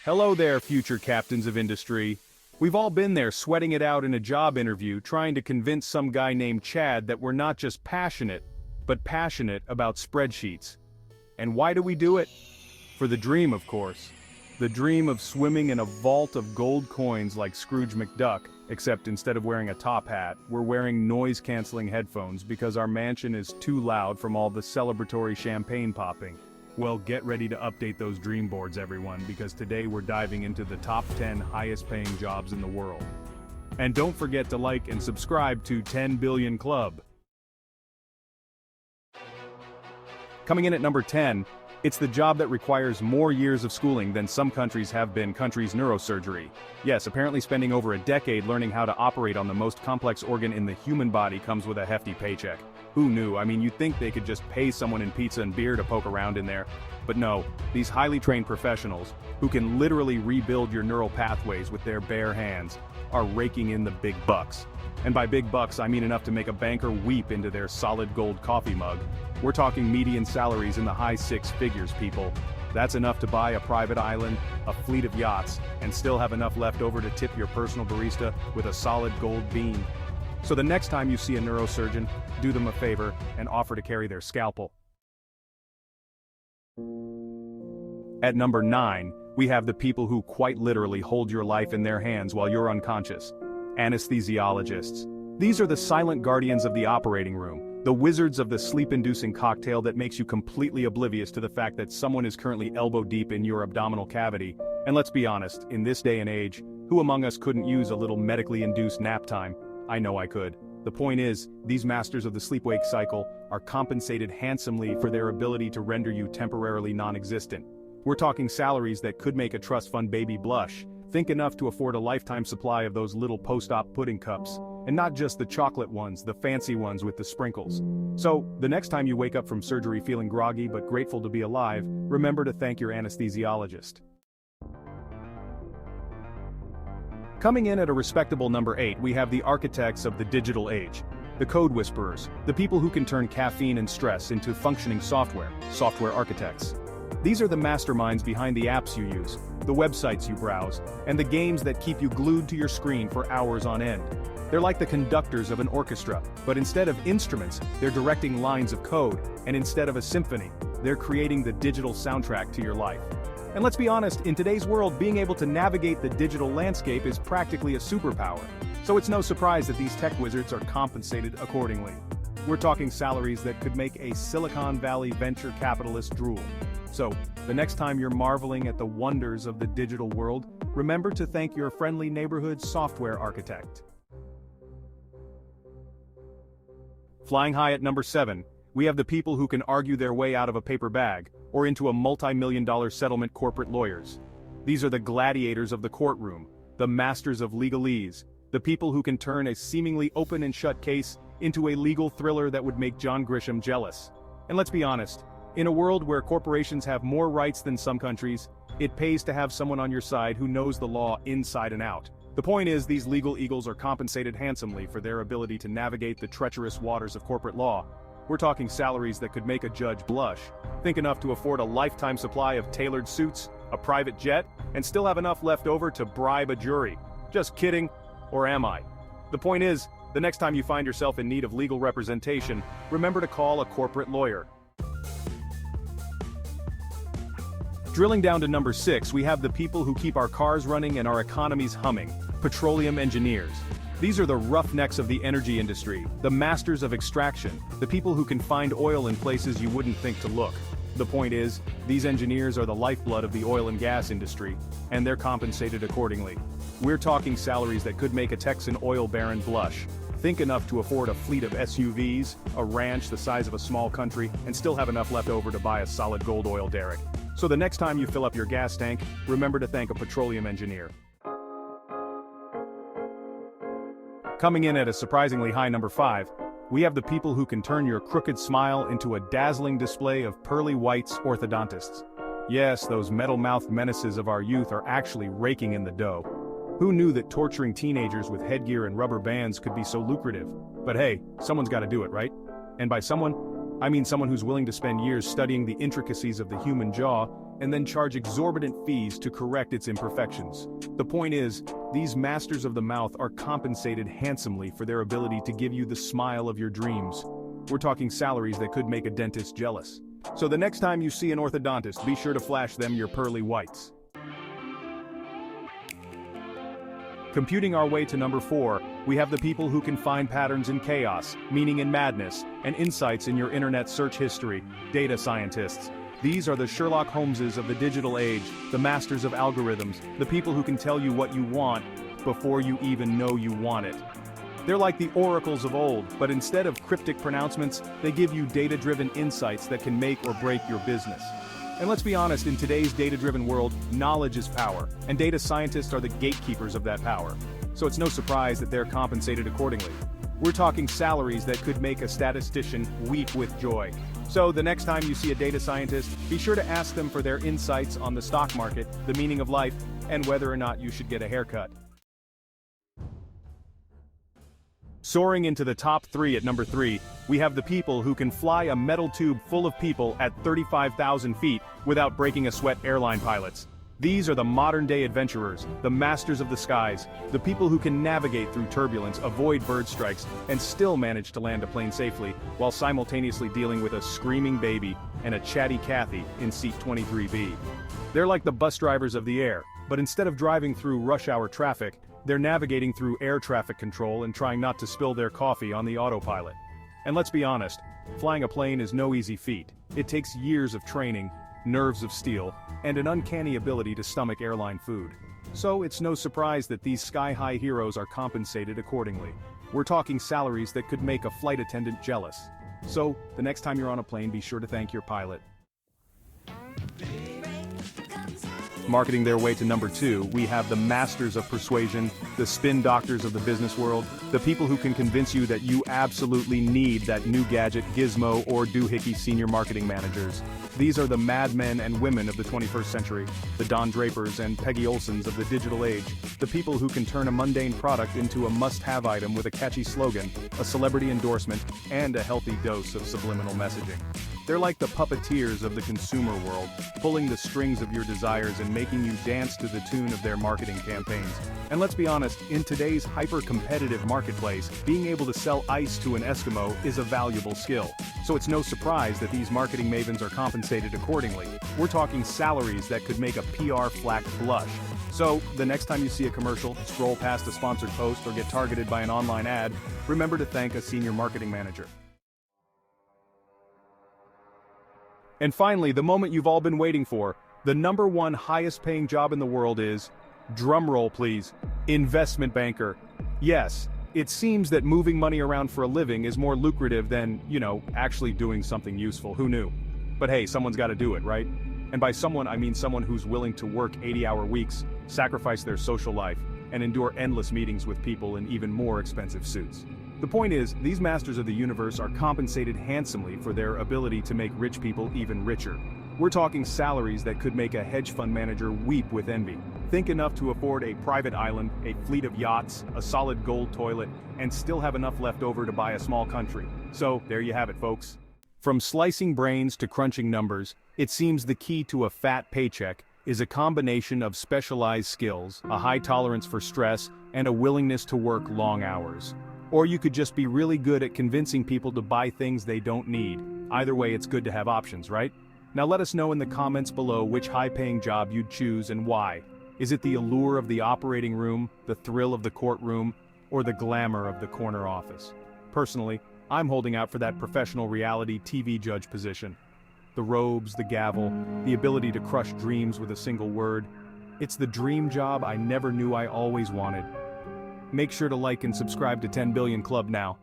Hello there, future captains of industry. We've all been there sweating it out in a job interview trying to convince some guy named Chad that we're not just passionate, but passionate about spreadsheets. And why do we do it? For the dream, of course. The dream of swimming in a vault of gold coins like Scrooge McDuck, except instead of wearing a top hat, we're wearing noise-canceling headphones because our mansion is too loud from all the celebratory champagne popping. Well, get ready to update those dream boards, everyone, because today we're diving into the top 10 highest-paying jobs in the world. And don't forget to like and subscribe to 10 Billion Club. Coming in at number 10, it's the job that requires more years of schooling than some countries have been neurosurgery. Yes, apparently spending over a decade learning how to operate on the most complex organ in the human body comes with a hefty paycheck. Who knew? I mean, you'd think they could just pay someone in pizza and beer to poke around in there. But no, these highly trained professionals, who can literally rebuild your neural pathways with their bare hands, are raking in the big bucks. And by big bucks, I mean enough to make a banker weep into their solid gold coffee mug. We're talking median salaries in the high six figures, people. That's enough to buy a private island, a fleet of yachts, and still have enough left over to tip your personal barista with a solid gold bean. So the next time you see a neurosurgeon, do them a favor and offer to carry their scalpel. At number 9, we have the people who quite literally hold your life in their hands while you're unconscious. Anesthesiologists. These are the silent guardians of the operating room, the wizards of the sleep-inducing cocktail that makes you completely oblivious to the fact that someone is currently elbow-deep in your abdominal cavity. And let's be honest, in this day and age, who among us couldn't use a little medically induced nap time? I know I could. The point is, these masters of the sleep-wake cycle are compensated handsomely for their ability to render you temporarily non-existent. We're talking salaries that could make a trust fund baby blush. Think enough to afford a lifetime supply of those little post-op pudding cups. And not just the chocolate ones, the fancy ones with the sprinkles. So, the next time you wake up from surgery feeling groggy but grateful to be alive, remember to thank your anesthesiologist. Coming in at a respectable number 8, we have the architects of the digital age. The code whisperers, the people who can turn caffeine and stress into functioning software architects. These are the masterminds behind the apps you use, the websites you browse, and the games that keep you glued to your screen for hours on end. They're like the conductors of an orchestra, but instead of instruments, they're directing lines of code, and instead of a symphony, they're creating the digital soundtrack to your life. And let's be honest, in today's world, being able to navigate the digital landscape is practically a superpower. So it's no surprise that these tech wizards are compensated accordingly. We're talking salaries that could make a Silicon Valley venture capitalist drool. So, the next time you're marveling at the wonders of the digital world, remember to thank your friendly neighborhood software architect. Flying high at number 7, we have the people who can argue their way out of a paper bag, or into a multi-million-dollar settlement corporate lawyers. These are the gladiators of the courtroom, the masters of legalese, the people who can turn a seemingly open and shut case into a legal thriller that would make John Grisham jealous. And let's be honest, in a world where corporations have more rights than some countries, it pays to have someone on your side who knows the law inside and out. The point is, these legal eagles are compensated handsomely for their ability to navigate the treacherous waters of corporate law. We're talking salaries that could make a judge blush. Think enough to afford a lifetime supply of tailored suits, a private jet, and still have enough left over to bribe a jury. Just kidding, or am I? The point is, the next time you find yourself in need of legal representation, remember to call a corporate lawyer. Drilling down to number 6, we have the people who keep our cars running and our economies humming, petroleum engineers. These are the roughnecks of the energy industry, the masters of extraction, the people who can find oil in places you wouldn't think to look. The point is, these engineers are the lifeblood of the oil and gas industry, and they're compensated accordingly. We're talking salaries that could make a Texan oil baron blush. Think enough to afford a fleet of SUVs, a ranch the size of a small country, and still have enough left over to buy a solid gold oil derrick. So the next time you fill up your gas tank, remember to thank a petroleum engineer. Coming in at a surprisingly high number 5, we have the people who can turn your crooked smile into a dazzling display of pearly whites orthodontists. Yes, those metal-mouthed menaces of our youth are actually raking in the dough. Who knew that torturing teenagers with headgear and rubber bands could be so lucrative? But hey, someone's got to do it, right? And by someone, I mean someone who's willing to spend years studying the intricacies of the human jaw and then charge exorbitant fees to correct its imperfections. The point is, these masters of the mouth are compensated handsomely for their ability to give you the smile of your dreams. We're talking salaries that could make a dentist jealous. So the next time you see an orthodontist, be sure to flash them your pearly whites. Computing our way to number 4, we have the people who can find patterns in chaos, meaning in madness, and insights in your internet search history, data scientists. These are the Sherlock Holmeses of the digital age, the masters of algorithms, the people who can tell you what you want before you even know you want it. They're like the oracles of old, but instead of cryptic pronouncements, they give you data-driven insights that can make or break your business. And let's be honest, in today's data-driven world, knowledge is power, and data scientists are the gatekeepers of that power. So it's no surprise that they're compensated accordingly. We're talking salaries that could make a statistician weep with joy. So the next time you see a data scientist, be sure to ask them for their insights on the stock market, the meaning of life, and whether or not you should get a haircut. Soaring into the top 3 at number 3, we have the people who can fly a metal tube full of people at 35,000 feet without breaking a sweat. Airline pilots. These are the modern-day adventurers, the masters of the skies, the people who can navigate through turbulence, avoid bird strikes, and still manage to land a plane safely, while simultaneously dealing with a screaming baby and a chatty Kathy in seat 23B. They're like the bus drivers of the air, but instead of driving through rush-hour traffic, they're navigating through air traffic control and trying not to spill their coffee on the autopilot. And let's be honest, flying a plane is no easy feat. It takes years of training, nerves of steel, and an uncanny ability to stomach airline food. So it's no surprise that these sky-high heroes are compensated accordingly. We're talking salaries that could make a flight attendant jealous. So, the next time you're on a plane, be sure to thank your pilot. Marketing their way to number 2, we have the masters of persuasion, the spin doctors of the business world, the people who can convince you that you absolutely need that new gadget, gizmo, or doohickey senior marketing managers. These are the madmen and women of the 21st century, the Don Drapers and Peggy Olsons of the digital age, the people who can turn a mundane product into a must-have item with a catchy slogan, a celebrity endorsement, and a healthy dose of subliminal messaging. They're like the puppeteers of the consumer world, pulling the strings of your desires and making you dance to the tune of their marketing campaigns. And let's be honest, in today's hyper-competitive marketplace, being able to sell ice to an Eskimo is a valuable skill. So it's no surprise that these marketing mavens are compensated accordingly. We're talking salaries that could make a PR flack blush. So, the next time you see a commercial, scroll past a sponsored post, or get targeted by an online ad, remember to thank a senior marketing manager. And finally, the moment you've all been waiting for, the number 1 highest paying job in the world is, drumroll please, investment banker. Yes, it seems that moving money around for a living is more lucrative than, actually doing something useful. Who knew? But hey, someone's got to do it, right? And by someone, I mean someone who's willing to work 80-hour weeks, sacrifice their social life, and endure endless meetings with people in even more expensive suits. The point is, these masters of the universe are compensated handsomely for their ability to make rich people even richer. We're talking salaries that could make a hedge fund manager weep with envy. Think enough to afford a private island, a fleet of yachts, a solid gold toilet, and still have enough left over to buy a small country. So, there you have it, folks. From slicing brains to crunching numbers, it seems the key to a fat paycheck is a combination of specialized skills, a high tolerance for stress, and a willingness to work long hours. Or you could just be really good at convincing people to buy things they don't need. Either way, it's good to have options, right? Now let us know in the comments below which high-paying job you'd choose and why. Is it the allure of the operating room, the thrill of the courtroom, or the glamour of the corner office? Personally, I'm holding out for that professional reality TV judge position. The robes, the gavel, the ability to crush dreams with a single word. It's the dream job I never knew I always wanted. Make sure to like and subscribe to 10 Billion Club now.